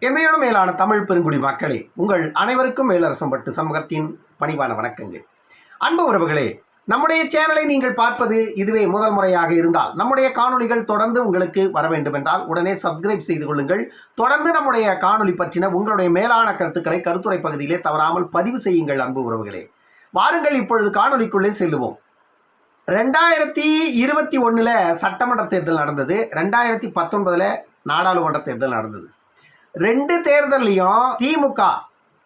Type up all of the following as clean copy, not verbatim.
என்னையோட மேலான தமிழ் பெருங்குடி மக்களே, உங்கள் அனைவருக்கும் மேலரசம்பட்டு சமூகத்தின் பணிவான வணக்கங்கள். அன்பு உறவுகளே, நம்முடைய சேனலை நீங்கள் பார்ப்பது இதுவே முதல் முறையாக இருந்தால் நம்முடைய காணொளிகள் தொடர்ந்து உங்களுக்கு வர வேண்டும் என்றால் உடனே சப்ஸ்கிரைப் செய்து கொள்ளுங்கள். தொடர்ந்து நம்முடைய காணொளி பற்றின உங்களுடைய மேலான கருத்துக்களை கருத்துரை பகுதியிலே தவறாமல் பதிவு செய்யுங்கள். அன்பு உறவுகளே, வாருங்கள் இப்பொழுது காணொளிக்குள்ளே செல்லுவோம். 2021 சட்டமன்ற தேர்தல் நடந்தது, 2019 நாடாளுமன்ற தேர்தல் நடந்தது. ரெண்டு தேர்தலையும் திமுக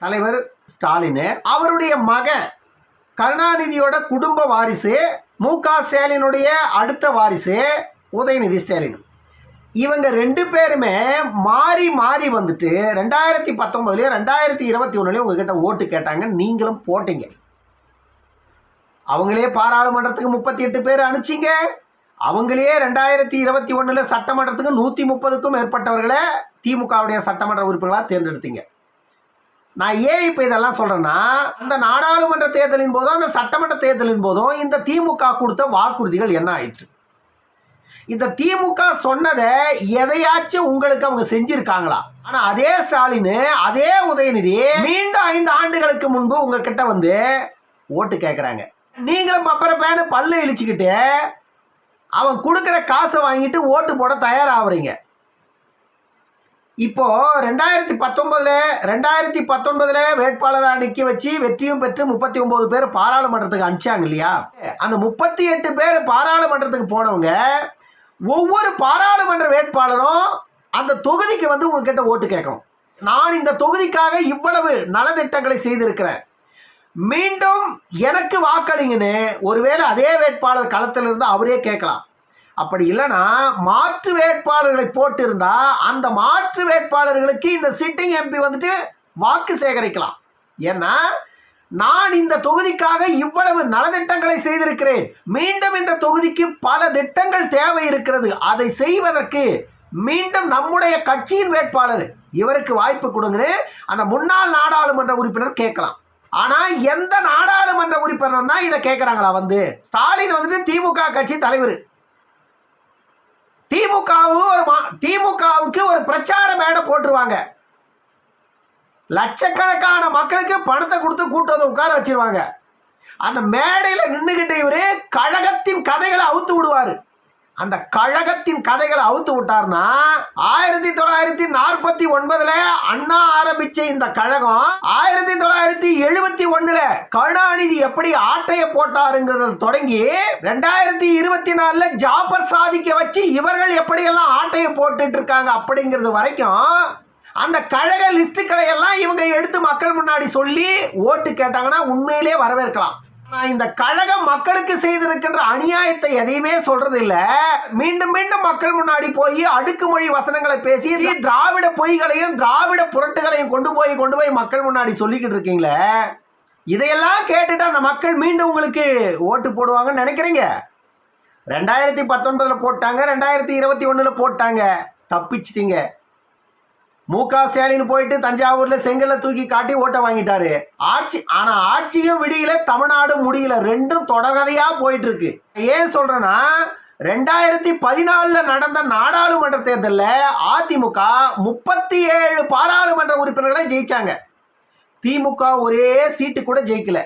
தலைவர் ஸ்டாலின், அவருடைய மகன் கருணாநிதியோட குடும்ப வாரிசு மு.க. ஸ்டாலினுடைய அடுத்த வாரிசு உதயநிதி ஸ்டாலின், இவங்க ரெண்டு பேருமே மாறி மாறி வந்துட்டு 2019 2021 உங்ககிட்ட ஓட்டு கேட்டாங்க. நீங்களும் போட்டீங்க. அவங்களே பாராளுமன்றத்துக்கு 38 பேர் அனுப்பிச்சிங்க. அவங்களே 2021 சட்டமன்றத்துக்கு 130க்கும் மேற்பட்டவர்களை திமுகவுடைய சட்டமன்ற உறுப்பினர்களாக தேர்ந்தெடுத்தீங்க. நான் ஏன் இப்போ இதெல்லாம் சொல்றேன்னா, அந்த நாடாளுமன்ற தேர்தலின் போதும் அந்த சட்டமன்ற தேர்தலின் போதும் இந்த திமுக கொடுத்த வாக்குறுதிகள் என்ன ஆயிற்று? இந்த திமுக சொன்னதை எதையாச்சும் உங்களுக்கு அவங்க செஞ்சிருக்காங்களா? ஆனா அதே ஸ்டாலின், அதே உதயநிதி மீண்டும் 5 ஆண்டுகளுக்கு முன்பு உங்ககிட்ட வந்து ஓட்டு கேட்குறாங்க. நீங்களும் அப்புறம் பேனு பல்ல இழிச்சுக்கிட்டு அவன் கொடுக்குற காசை வாங்கிட்டு ஓட்டு போட தயாராகிறீங்க. இப்போ 2019 வேட்பாளராக நிற்க வச்சு வெற்றியும் பெற்று 39 பேர் பாராளுமன்றத்துக்கு அனுப்பிச்சாங்க இல்லையா? அந்த 38 பேர் பாராளுமன்றத்துக்கு போனவங்க ஒவ்வொரு பாராளுமன்ற வேட்பாளரும் அந்த தொகுதிக்கு வந்து உங்ககிட்ட ஓட்டு கேட்கணும். நான் இந்த தொகுதிக்காக இவ்வளவு நலத்திட்டங்களை செய்திருக்கிறேன், மீண்டும் எனக்கு வாக்களிங்கன்னு ஒருவேளை அதே வேட்பாளர் களத்தில் இருந்து அவரே கேட்கலாம். அப்படி இல்லைன்னா மாற்று வேட்பாளர்களை போட்டு இருந்தா அந்த மாற்று வேட்பாளர்களுக்கு இந்த சிட்டிங் எம்பி வந்துட்டு வாக்கு சேகரிக்கலாம். ஏன்னா நான் இந்த தொகுதிக்காக இவ்வளவு நலத்திட்டங்களை செய்திருக்கிறேன், மீண்டும் இந்த தொகுதிக்கு பல திட்டங்கள் தேவை இருக்கிறது, அதை செய்வதற்கு மீண்டும் நம்முடைய கட்சியின் வேட்பாளர் இவருக்கு வாய்ப்பு கொடுங்க அந்த முன்னாள் நாடாளுமன்ற உறுப்பினர் கேட்கலாம். ஆனா எந்த நாடாளுமன்ற உறுப்பினர் தான் இதை கேட்கிறாங்களா? வந்து ஸ்டாலின் வந்துட்டு திமுக கட்சி தலைவர், திமுகவுக்கு ஒரு பிரச்சார மேடை போட்டுருவாங்க. லட்சக்கணக்கான மக்களுக்கு பணத்தை கொடுத்து கூட்டத்தை உட்கார வச்சிருவாங்க. அந்த மேடையில நின்றுகிட்டு இவரு கழகத்தின் கதைகளை அவுத்து விடுவாரு. அந்த கழகத்தின் கதைகளை அவுத்து விட்டார்னா 1949 அண்ணா ஆரம்பிச்ச இந்த கழகம் 1971 கருணாநிதி எப்படி ஆட்டைய போட்டாருங்கிறது தொடங்கி 2024 ஜாபர் சாதிக்க வச்சு இவர்கள் எப்படியெல்லாம் ஆட்டைய போட்டுட்டு இருக்காங்க அப்படிங்கிறது வரைக்கும் அந்த கழக லிஸ்டுகளை எல்லாம் இவங்க எடுத்து மக்கள் முன்னாடி சொல்லி ஓட்டு கேட்டாங்கன்னா உண்மையிலே வரவேற்கலாம். இந்த கழகம் மக்களுக்கு செய்திருக்கின்ற அநியாயத்தை எதையுமே சொல்றது இல்ல. மீண்டும் மீண்டும் மக்கள் முன்னாடி போய் அடுக்குமொழி வசனங்களை பேசி திராவிட பொய்களையும் திராவிட புரட்டுகளையும் கொண்டு போய் மக்கள் முன்னாடி சொல்லிக்கிட்டு இருக்கீங்களே, இதையெல்லாம் கேட்டுட்டு அந்த மக்கள் மீண்டும் உங்களுக்கு ஓட்டு போடுவாங்கன்னு நினைக்கிறீங்க? 2019 போட்டாங்க, 2021 போட்டாங்க, தப்பிச்சிட்டீங்க. மு.க. ஸ்டாலின் போயிட்டு தஞ்சாவூர்ல செங்கல்ல தூக்கி காட்டி ஓட்ட வாங்கிட்டாரு. ஆட்சியும் விடியல, தமிழ்நாடு முடியல, ரெண்டும் தொடர்கதையா போயிட்டு இருக்கு. ஏன் சொல்றேன்னா 2014 நடந்த நாடாளுமன்ற தேர்தலில் அதிமுக 37 பாராளுமன்ற உறுப்பினர்களை ஜெயிச்சாங்க. திமுக ஒரே சீட்டு கூட ஜெயிக்கல.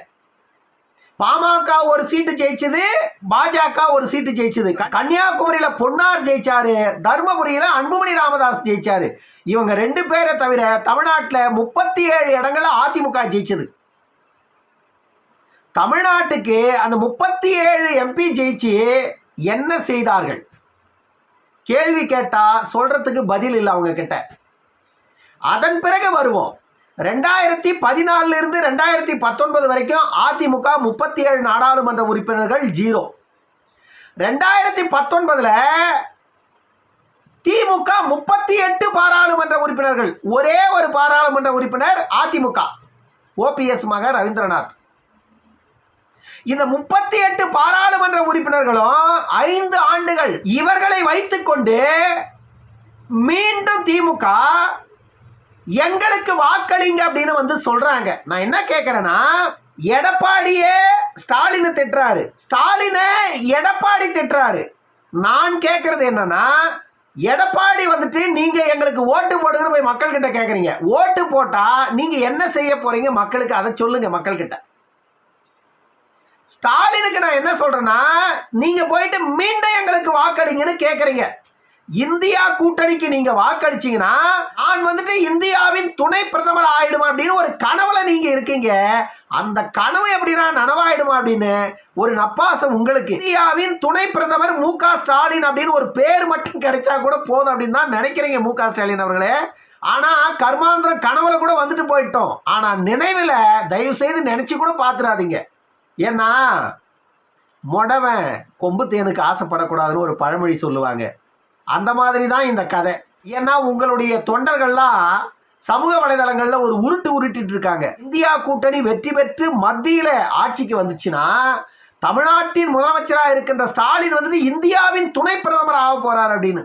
பாமக ஒரு சீட்டு ஜெயிச்சது, பாஜக ஒரு சீட்டு ஜெயிச்சது. கன்னியாகுமரியில பொன்னார் ஜெயிச்சாரு, தர்மபுரியில அன்புமணி ராமதாஸ் ஜெயிச்சாரு. இவங்க 2 பேரை தவிர தமிழ்நாட்டில் 37 இடங்கள்ல அதிமுக ஜெயிச்சது. தமிழ்நாட்டுக்கு அந்த 37 எம்பி ஜெயிச்சு என்ன செய்தார்கள்? கேள்வி கேட்டா சொல்றதுக்கு பதில் இல்லை அவங்க கிட்ட. அதன் பிறகு வருவோம். 2014 இருந்து 2019 வரைக்கும் அதிமுக 37 நாடாளுமன்ற உறுப்பினர்கள் 0. 2019 திமுக 38 பாராளுமன்ற உறுப்பினர்கள், ஒரே ஒரு பாராளுமன்ற உறுப்பினர் அதிமுக ஓபிஎஸ் மக ரவீந்திரநாத். இந்த 38 பாராளுமன்ற உறுப்பினர்களும் 5 ஆண்டுகள் இவர்களை வைத்துக்கொண்டு மீண்டும் திமுக எங்களுக்கு வாக்களிங்க அப்படின்னு வந்து சொல்றாங்க. நான் என்ன கேட்கிறேன்னா, எடப்பாடியே ஸ்டாலின் திட்டுறாரு, ஸ்டாலினை எடப்பாடி திட்டுறாரு. நான் கேட்கறது என்னன்னா, எடப்பாடி வந்துட்டு நீங்க எங்களுக்கு ஓட்டு போடுங்கன்னு போய் மக்கள் கிட்ட கேக்குறீங்க. ஓட்டு போட்டா நீங்க என்ன செய்ய போறீங்க மக்களுக்கு, அதை சொல்லுங்க மக்கள் கிட்ட. ஸ்டாலினுக்கு நான் என்ன சொல்றேன்னா, நீங்க போயிட்டு மீண்டும் எங்களுக்கு வாக்களிங்கன்னு கேக்குறீங்க. இந்தியா கூட்டணிக்கு நீங்க வாக்களிச்சீங்கன்னா நான் வந்துட்டு இந்தியாவின் துணை பிரதமர் ஆயிடுமா அப்படின்னு ஒரு கனவுல நீங்க இருக்கீங்க. அந்த கனவு எப்படின்னா நனவாயிடுமா அப்படின்னு ஒரு நப்பாசம் உங்களுக்கு. இந்தியாவின் துணை பிரதமர் மு.க. ஸ்டாலின் அப்படின்னு ஒரு பேர் மட்டும் கிடைச்சா கூட போதும் அப்படின்னு தான் நினைக்கிறீங்க மு.க. ஸ்டாலின் அவர்களே. ஆனா கர்மாந்திரம் கனவுல கூட வந்துட்டு போயிட்டோம். ஆனா நினைவுல தயவு செய்து நினைச்சு கூட பாத்துறாதீங்க. ஏன்னா மொடவன் கொம்பு தேனுக்கு ஆசைப்படக்கூடாதுன்னு ஒரு பழமொழி சொல்லுவாங்க. அந்த மாதிரி தான் இந்த கதை. ஏன்னா உங்களுடைய தொண்டர்கள்லாம் சமூக வலைதளங்கள்ல ஒரு உருட்டிட்டு இருக்காங்க. இந்தியா கூட்டணி வெற்றி பெற்று மத்தியில ஆட்சிக்கு வந்துச்சுன்னா தமிழ்நாட்டின் முதலமைச்சராக இருக்கின்ற ஸ்டாலின் வந்துட்டு இந்தியாவின் துணை பிரதமர் ஆக போறார் அப்படின்னு.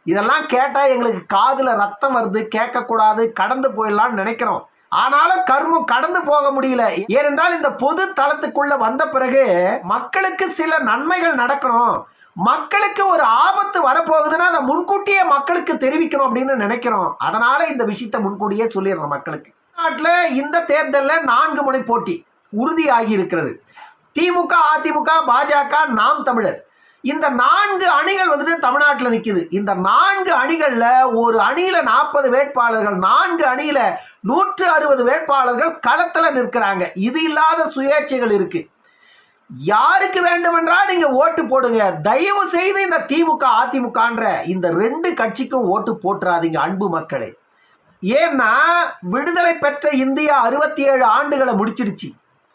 இதெல்லாம் கேட்டா எங்களுக்கு காதுல ரத்தம் வருது, கேட்கக்கூடாது, கடந்து போயிடலாம்னு நினைக்கிறோம். ஆனாலும் கர்மம் கடந்து போக முடியல. ஏனென்றால் இந்த பொது தளத்துக்குள்ள வந்த பிறகு மக்களுக்கு சில நன்மைகள் நடக்கணும், மக்களுக்கு ஒரு ஆபத்து வரப்போகுதுன்னா அதை முன்கூட்டியே மக்களுக்கு தெரிவிக்கணும் அப்படின்னு நினைக்கிறோம். அதனால இந்த விஷயத்தை முன்கூட்டியே சொல்லிடுறோம் மக்களுக்கு. நாட்டில் இந்த தேர்தலில் 4 முனை போட்டி உறுதியாகி இருக்கிறது. திமுக, அதிமுக, பாஜக, நாம் தமிழர், இந்த 4 அணிகள் வந்துட்டு தமிழ்நாட்டில் நிற்குது. இந்த 4 அணிகள்ல ஒரு அணியில 40 வேட்பாளர்கள், 4 அணியில 160 வேட்பாளர்கள் களத்துல நிற்கிறாங்க. இது இல்லாத சுயேட்சைகள் இருக்கு. யாருக்கு வேண்டுமென்றால் நீங்க ஓட்டு போடுங்க. தயவு செய்து இந்த திமுக, அதிமுகன்ற இந்த 2 கட்சிக்கும் ஓட்டு போட்டுறாதீங்க அன்பு மக்களே. ஏன்னா விடுதலை பெற்ற இந்தியா 67 ஆண்டுகளை முடிச்சிடுச்சு.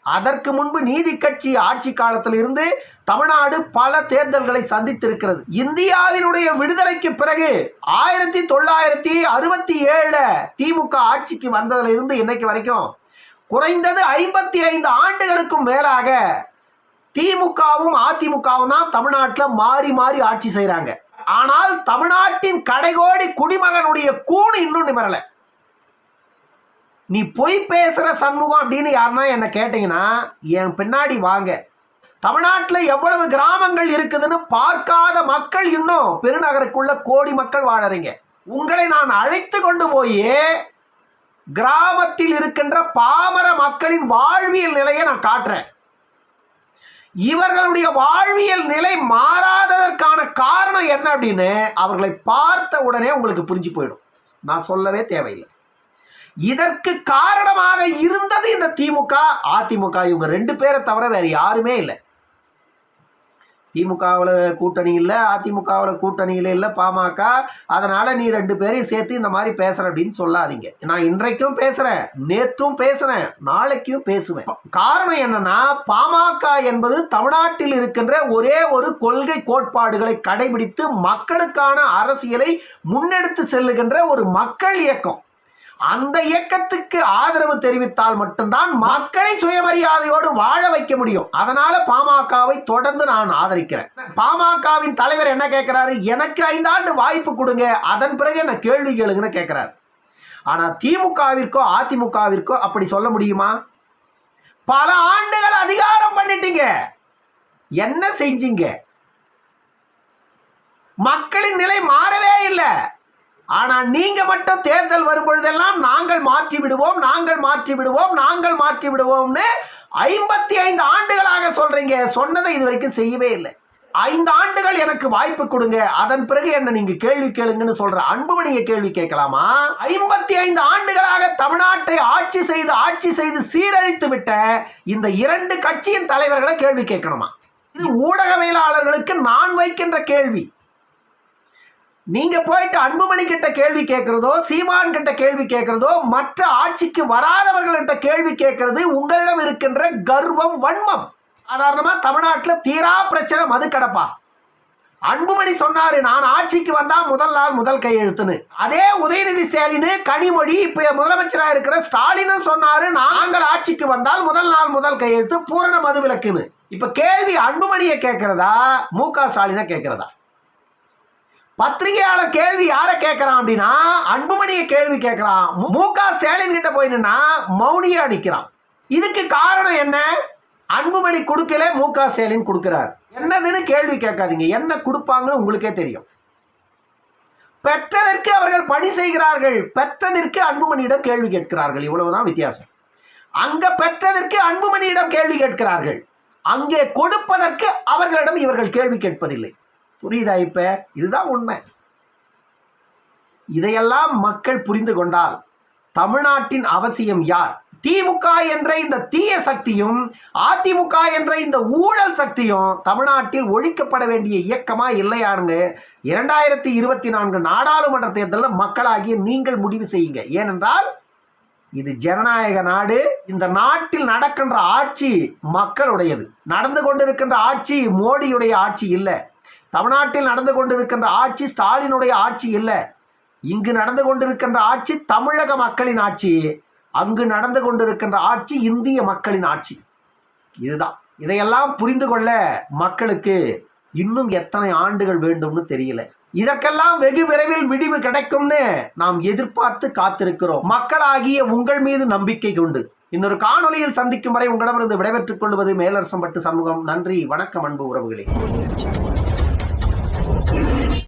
அதற்கு முன்பு நீதி கட்சி ஆட்சி காலத்தில் இருந்து தமிழ்நாடு பல தேர்தல்களை சந்தித்திருக்கிறது. இந்தியாவினுடைய விடுதலைக்கு பிறகு 1967 திமுக ஆட்சிக்கு வந்ததுல இருந்து இன்னைக்கு வரைக்கும் குறைந்தது 55 ஆண்டுகளுக்கும் மேலாக திமுகவும் அதிமுகவும் தான் தமிழ்நாட்டில் மாறி மாறி ஆட்சி செய்யறாங்க. ஆனால் தமிழ்நாட்டின் கடைகோடி குடிமகனுடைய கூடு இன்னும் நிமரல. நீ பொய் பேசுற சண்முகம் அப்படின்னு யாருன்னா என்ன கேட்டீங்கன்னா என் பின்னாடி வாங்க. தமிழ்நாட்டில் எவ்வளவு கிராமங்கள் இருக்குதுன்னு பார்க்காத மக்கள் இன்னும் பெருநகருக்குள்ள கோடி மக்கள் வாழறீங்க. உங்களை நான் அழைத்து கொண்டு போய் கிராமத்தில் இருக்கின்ற பாமர மக்களின் வாழ்வியல் நிலையை நான் காட்டுறேன். இவர்களுடைய வாழ்வியல் நிலை மாறாததற்கான காரணம் என்ன அப்படின்னு அவர்களை பார்த்த உடனே உங்களுக்கு புரிஞ்சு போயிடும். நான் சொல்லவே தேவையில்லை. இதற்கு காரணமாக இருந்தது இந்த திமுக, அதிமுக. இவங்க 2 பேரை தவிர வேற யாருமே இல்லை. திமுகவில் கூட்டணி இல்லை, அதிமுகவில் கூட்டணியில் இல்லை பாமக. அதனால நீ 2 பேரையும் சேர்த்து இந்த மாதிரி பேசுற அப்படின்னு சொல்லாதீங்க. நான் இன்றைக்கும் பேசுறேன், நேற்றும் பேசுறேன், நாளைக்கும் பேசுவேன். காரணம் என்னன்னா பாமக என்பது தமிழ்நாட்டில் இருக்கின்ற ஒரே ஒரு கொள்கை கோட்பாடுகளை கடைபிடித்து மக்களுக்கான அரசியலை முன்னெடுத்து செல்லுகின்ற ஒரு மக்கள் இயக்கம். அந்த இயக்கத்துக்கு ஆதரவு தெரிவித்தால் மட்டும்தான் மக்களை சுயமரியாதையோடு வாழ வைக்க முடியும். அதனால பாமகவை தொடர்ந்து நான் ஆதரிக்கிறேன். பாமகவின் தலைவர் என்ன கேட்கிறாரு, எனக்கு 5 ஆண்டு வாய்ப்பு கொடுங்க, அதன் பிறகு என்ன கேள்வி கேளுங்கன்னு கேட்கிறாரு. ஆனா திமுகவிற்கோ அதிமுகவிற்கோ அப்படி சொல்ல முடியுமா? பல ஆண்டுகள் அதிகாரம் பண்ணிட்டீங்க, என்ன செஞ்சீங்க? மக்களின் நிலை மாறவே இல்லை. ஆனா நீங்க மட்டும் தேர்தல் வரும்பொழுதெல்லாம் நாங்கள் மாற்றி விடுவோம், நாங்கள் மாற்றி விடுவோம், நாங்கள் மாற்றி விடுவோம்னு 55 ஆண்டுகளாக சொல்றீங்க. சொன்னதை இது வரைக்கும் செய்யவே இல்லை. 5 ஆண்டுகள் எனக்கு வாய்ப்பு கொடுங்க, அதன் பிறகு என்ன நீங்க கேள்வி கேளுங்கன்னு சொல்ற அன்புமணியை கேள்வி கேட்கலாமா? 55 ஆண்டுகளாக தமிழ்நாட்டை ஆட்சி செய்து சீரழித்து விட்ட இந்த 2 கட்சியின் தலைவர்களை கேள்வி கேட்கணுமா? இது ஊடகவியலாளர்களுக்கு நான் வைக்கின்ற கேள்வி. நீங்க போயிட்டு அன்புமணி கிட்ட கேள்வி கேட்கிறதோ, சீமான் கிட்ட கேள்வி கேட்கிறதோ, மற்ற ஆட்சிக்கு வராதவர்கள்ட்ட கேள்வி கேட்கிறது உங்களிடம் இருக்கின்ற கர்வம், வன்மம். சாதாரணமா தமிழ்நாட்டில் தீரா பிரச்சனை மது கடப்பா. அன்புமணி சொன்னாரு நான் ஆட்சிக்கு வந்தா முதல் நாள் முதல் கையெழுத்துன்னு. அதே உதயநிதி ஸ்டாலின், கனிமொழி, இப்ப முதலமைச்சராக இருக்கிற ஸ்டாலினும் சொன்னாரு நாங்கள் ஆட்சிக்கு வந்தால் முதல் நாள் முதல் கையெழுத்து, பூரண மது விலக்குன்னு. இப்ப கேள்வி அன்புமணியை கேட்கிறதா மு.க. ஸ்டாலினை கேட்கிறதா? பத்திரிகையாளர் கேள்வி யாரை கேட்கிறான் அப்படின்னா அன்புமணியை கேள்வி கேட்கிறான். மு.க. ஸ்டாலின் கிட்ட போய் நின்னா மௌனியா நிக்கிறான். இதுக்கு காரணம் என்ன? அன்புமணி கொடுக்கல, மு.க. ஸ்டாலின் கொடுக்கிறார். என்னதுன்னு கேள்வி கேட்காதீங்க, என்ன கொடுப்பாங்கன்னு உங்களுக்கே தெரியும். பெற்றதற்கு அவர்கள் பணி செய்கிறார்கள், பெற்றதற்கு அன்புமணியிடம் கேள்வி கேட்கிறார்கள். இவ்வளவுதான் வித்தியாசம். அங்க பெற்றதற்கு அன்புமணியிடம் கேள்வி கேட்கிறார்கள், அங்கே கொடுப்பதற்கு அவர்களிடம் இவர்கள் கேள்வி கேட்பதில்லை. புரியுதா? இப்ப இதுதான் உண்மை. இதையெல்லாம் மக்கள் புரிந்து கொண்டால் தமிழ்நாட்டின் அவசியம் யார்? திமுக என்ற இந்த தீய சக்தியும் அதிமுக என்ற இந்த ஊழல் சக்தியும் தமிழ்நாட்டில் ஒழிக்கப்பட வேண்டிய இயக்கமா இல்லையானுங்க 2024 நாடாளுமன்ற தேர்தலில் மக்களாகிய நீங்கள் முடிவு செய்யுங்க. ஏனென்றால் இது ஜனநாயக நாடு. இந்த நாட்டில் நடக்கின்ற ஆட்சி மக்களுடையது. நடந்து கொண்டிருக்கின்ற ஆட்சி மோடியுடைய ஆட்சி இல்லை. தமிழ்நாட்டில் நடந்து கொண்டிருக்கின்ற ஆட்சி ஸ்டாலினுடைய ஆட்சி இல்லை. இங்கு நடந்து கொண்டிருக்கின்ற ஆட்சி தமிழக மக்களின் ஆட்சி, அங்கு நடந்து கொண்டிருக்கின்ற ஆட்சி இந்திய மக்களின் ஆட்சி. இதுதான். இதையெல்லாம் புரிந்து கொள்ள மக்களுக்கு இன்னும் எத்தனை ஆண்டுகள் வேண்டும்னு தெரியல. இதற்கெல்லாம் வெகு விரைவில் விடிவு கிடைக்கும்னு நாம் எதிர்பார்த்து காத்திருக்கிறோம். மக்களாகிய உங்கள் மீது நம்பிக்கை கொண்டு இன்னொரு காணொலியில் சந்திக்கும் வரை உங்களிடமிருந்து விடைபெற்றுக் கொள்வது மேலரசம்பட்டு சண்முகம். நன்றி, வணக்கம் அன்பு உறவுகளே.